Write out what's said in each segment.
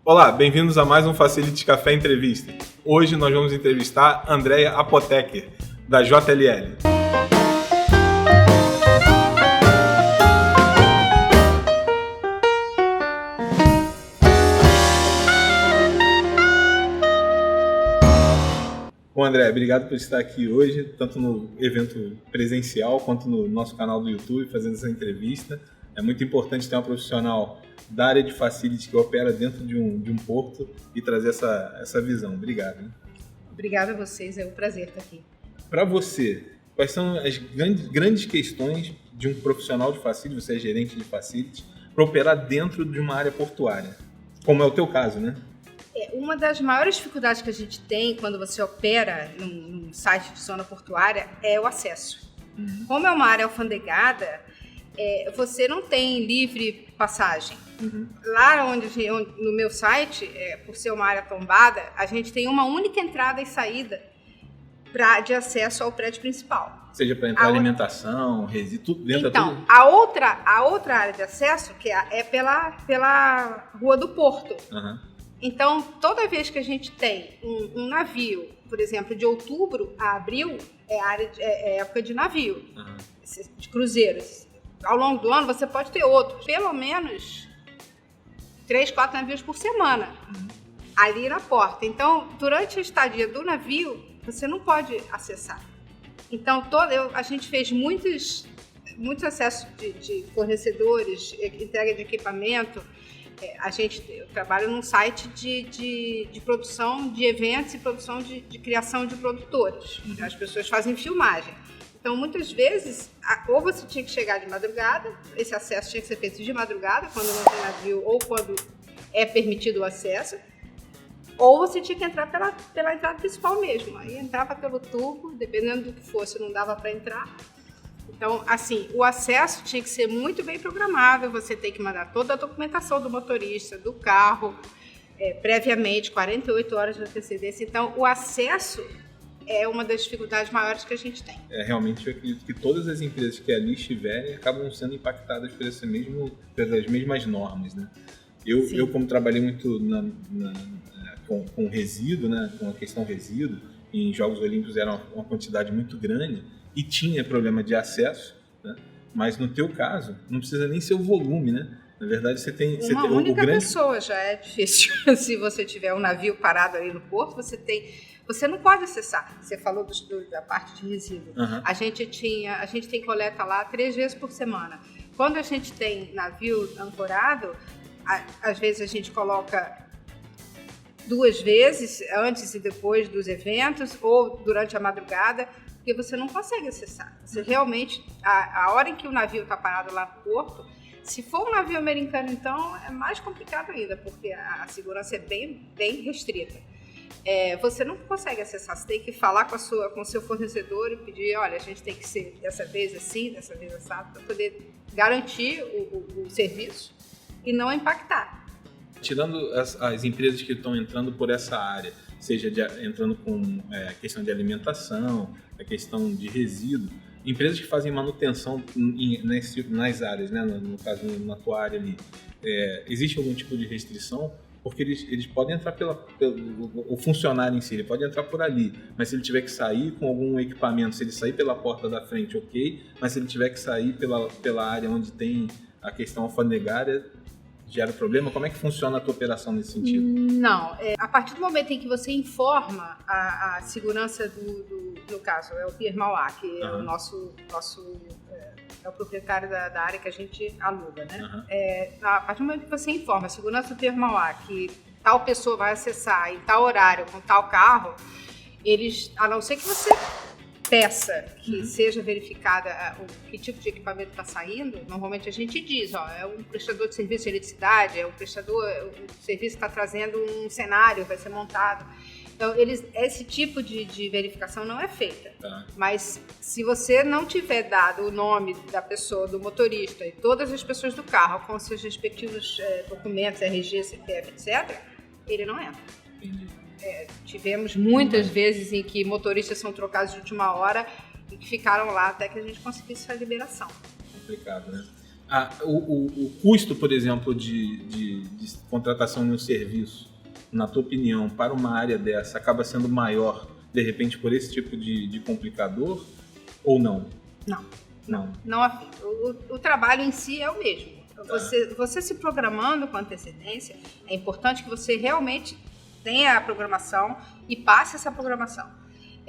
Olá, bem-vindos a mais um Facility Café Entrevista. Hoje nós vamos entrevistar Andréia Apotheker, da JLL. Bom, André, obrigado por estar aqui hoje, tanto no evento presencial quanto no nosso canal do YouTube, fazendo essa entrevista. É muito importante ter uma profissional da área de facility que opera dentro de um porto e trazer essa visão. Obrigado. Hein? Obrigada a vocês, é um prazer estar aqui. Para você, quais são as grandes questões de um profissional de facility, você é gerente de facility, para operar dentro de uma área portuária, como é o teu caso, né? Uma das maiores dificuldades que a gente tem quando você opera num site de zona portuária é o acesso. Como é uma área alfandegada, você não tem livre passagem. Lá onde no meu site, por ser uma área tombada, a gente tem uma única entrada e saída de acesso ao prédio principal. Seja para entrar alimentação, resíduo, tudo dentro então, tudo. A outra área de acesso que é pela Rua do Porto. Então, toda vez que a gente tem um navio, por exemplo, de outubro a abril, é época de navio, de cruzeiros. Ao longo do ano, você pode ter outro, pelo menos 3, 4 navios por semana, ali na porta. Então, durante a estadia do navio, você não pode acessar. Então, a gente fez muitos acessos de fornecedores, entrega de equipamento. Eu trabalho num site de produção de eventos e produção de criação de produtores. As pessoas fazem filmagem. Então, muitas vezes, ou você tinha que chegar de madrugada, esse acesso tinha que ser feito de madrugada, quando não tem navio ou quando é permitido o acesso, ou você tinha que entrar pela entrada principal mesmo. Aí entrava pelo tubo, dependendo do que fosse, não dava para entrar. Então, assim, o acesso tinha que ser muito bem programável, você tem que mandar toda a documentação do motorista, do carro, previamente, 48 horas de antecedência. Então, o acesso é uma das dificuldades maiores que a gente tem. Realmente, eu acredito que todas as empresas que ali estiverem acabam sendo impactadas pelas mesmas normas, né? Eu como trabalhei muito com resíduo, né, com a questão resíduo, em Jogos Olímpicos era uma quantidade muito grande, e tinha problema de acesso, né? Mas no teu caso, não precisa nem ser o volume, né? Na verdade, você tem... Uma única pessoa já é difícil. Se você tiver um navio parado ali no porto, você não pode acessar. Você falou da parte de resíduo. A gente tem coleta lá 3 vezes por semana. Quando a gente tem navio ancorado, às vezes a gente coloca 2 vezes, antes e depois dos eventos, ou durante a madrugada, porque você não consegue acessar. Você realmente, a hora em que o navio está parado lá no porto, se for um navio americano, então, é mais complicado ainda, porque a segurança é bem restrita. Você não consegue acessar, você tem que falar com o seu fornecedor e pedir, olha, a gente tem que ser dessa vez assim, dessa vez assado, para poder garantir o serviço e não impactar. Tirando as empresas que estão entrando por essa área, seja entrando com questão de alimentação, a questão de resíduo, empresas que fazem manutenção nas áreas, né? No caso, na tua área ali, existe algum tipo de restrição? Porque eles podem entrar o funcionário em si, ele pode entrar por ali, mas se ele tiver que sair com algum equipamento, se ele sair pela porta da frente, ok, mas se ele tiver que sair pela área onde tem a questão alfandegária, gera problema? Como é que funciona a tua operação nesse sentido? Não, a partir do momento em que você informa a segurança no caso, é o Pier Mauá, que é o nosso é o proprietário da área que a gente aluga, né? A partir do momento que você informa a segurança do Pier Mauá que tal pessoa vai acessar em tal horário com tal carro, a não ser que você peça que seja verificada que tipo de equipamento está saindo, normalmente a gente diz, é um prestador de serviço de eletricidade, o serviço está trazendo um cenário, vai ser montado. Então, esse tipo de verificação não é feita. Mas se você não tiver dado o nome da pessoa, do motorista e todas as pessoas do carro com seus respectivos documentos, RG, CPF, etc., ele não entra. Entendi. Tivemos muitas vezes em que motoristas são trocados de última hora e que ficaram lá até que a gente conseguisse a liberação. Complicado, né? O custo, por exemplo, de contratação de um serviço, na tua opinião, para uma área dessa, acaba sendo maior, de repente, por esse tipo de complicador ou não? Não. O trabalho em si é o mesmo. Você se programando com antecedência, é importante que você realmente tenha a programação e passe essa programação.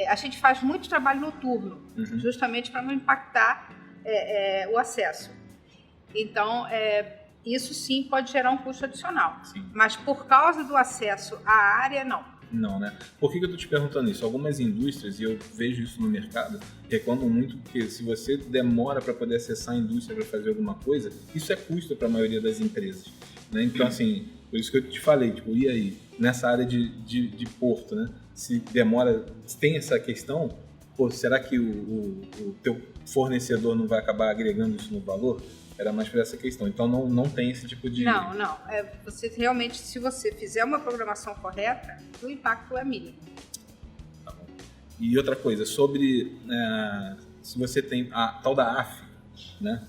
A gente faz muito trabalho noturno, justamente para não impactar o acesso. Então, isso sim pode gerar um custo adicional. Sim. Mas por causa do acesso à área, não. Não, né? Por que eu estou te perguntando isso? Algumas indústrias, e eu vejo isso no mercado, reclamam muito porque se você demora para poder acessar a indústria para fazer alguma coisa, isso é custo para a maioria das empresas. Né? Então, assim, por isso que eu te falei, tipo, e aí? Nessa área de porto, né? Se demora, se tem essa questão, pô, será que o teu fornecedor não vai acabar agregando isso no valor? Era mais por essa questão. Então, não tem esse tipo de... Não. Você realmente, se você fizer uma programação correta, o impacto é mínimo. Tá bom. E outra coisa, sobre se você tem a tal da AF, né?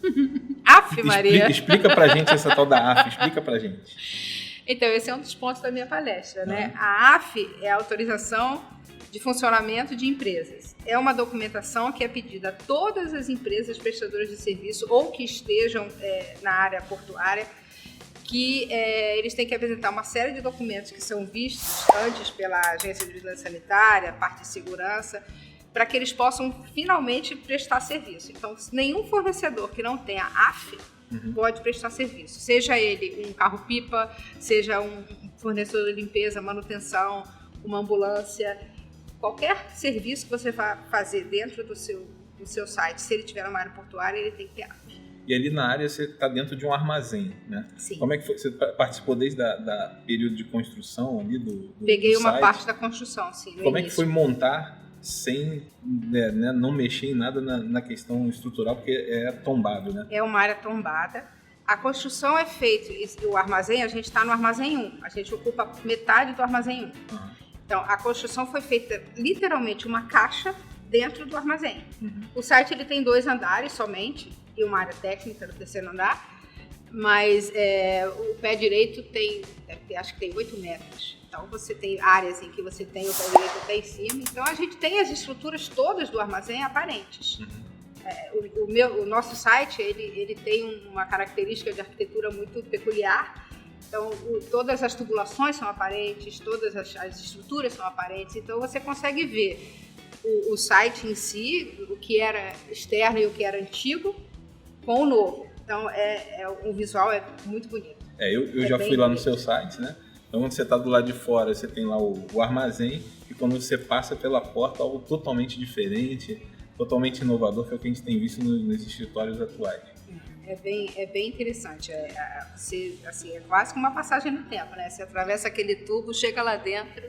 AF, Maria? Explica pra gente essa tal da AF, explica pra gente. Então, esse é um dos pontos da minha palestra, né? A AF é a autorização de funcionamento de empresas. É uma documentação que é pedida a todas as empresas prestadoras de serviço ou que estejam na área portuária, que eles têm que apresentar uma série de documentos que são vistos antes pela Agência de Vigilância Sanitária, parte de segurança, para que eles possam finalmente prestar serviço. Então, nenhum fornecedor que não tenha AF pode prestar serviço. Seja ele um carro-pipa, seja um fornecedor de limpeza, manutenção, uma ambulância, qualquer serviço que você vá fazer dentro do seu site, se ele tiver uma área portuária, ele tem que ter AF. E ali na área você está dentro de um armazém, né? Sim. Como é que foi? Você participou desde da período de construção ali do Peguei do uma site? Parte da construção, sim. Como é que foi montar sem não mexer em nada na questão estrutural, porque é tombado, né? É uma área tombada. A construção é feita, o armazém, a gente está no armazém 1, a gente ocupa metade do armazém 1. Então, a construção foi feita literalmente uma caixa dentro do armazém. O site ele tem 2 andares somente e uma área técnica no terceiro andar, mas o pé direito acho que tem 8 metros. Então, você tem áreas em que você tem o pé direito até em cima. Então, a gente tem as estruturas todas do armazém aparentes. O nosso site ele tem uma característica de arquitetura muito peculiar. Então, todas as tubulações são aparentes, todas as estruturas são aparentes. Então, você consegue ver o site em si, o que era externo e o que era antigo, com o novo. Então, o visual é muito bonito. Eu já fui lá no seu site, né? Então, quando você está do lado de fora, você tem lá o armazém, e quando você passa pela porta, algo totalmente diferente, totalmente inovador, que é o que a gente tem visto nos escritórios atuais. É bem interessante. Assim, é quase como uma passagem no tempo, né? Você atravessa aquele tubo, chega lá dentro,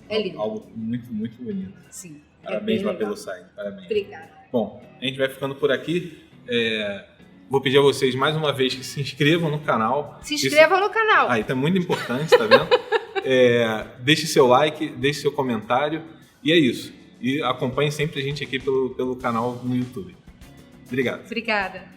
é lindo. Algo muito, muito bonito. Sim. Parabéns lá pelo site. Parabéns. Obrigada. Bom, a gente vai ficando por aqui. Vou pedir a vocês mais uma vez que se inscrevam no canal. Se inscrevam no canal. Isso é muito importante, tá vendo? Deixe seu like, deixe seu comentário. E é isso. E acompanhe sempre a gente aqui pelo canal no YouTube. Obrigado. Obrigada.